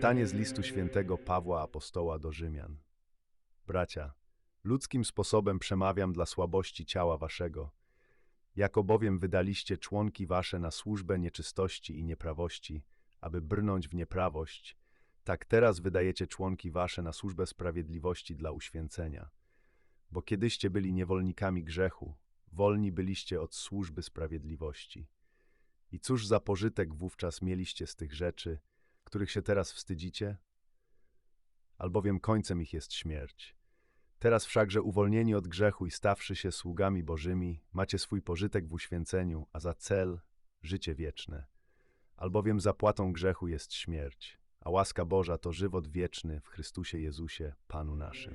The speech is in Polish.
Czytanie z listu świętego Pawła Apostoła do Rzymian. Bracia, ludzkim sposobem przemawiam dla słabości ciała waszego, jako bowiem wydaliście członki wasze na służbę nieczystości i nieprawości, aby brnąć w nieprawość, tak teraz wydajecie członki wasze na służbę sprawiedliwości dla uświęcenia. Bo kiedyście byli niewolnikami grzechu, wolni byliście od służby sprawiedliwości. I cóż za pożytek wówczas mieliście z tych rzeczy, których się teraz wstydzicie? Albowiem końcem ich jest śmierć. Teraz wszakże uwolnieni od grzechu i stawszy się sługami Bożymi, macie swój pożytek w uświęceniu, a za cel życie wieczne. Albowiem zapłatą grzechu jest śmierć, a łaska Boża to żywot wieczny w Chrystusie Jezusie, Panu naszym.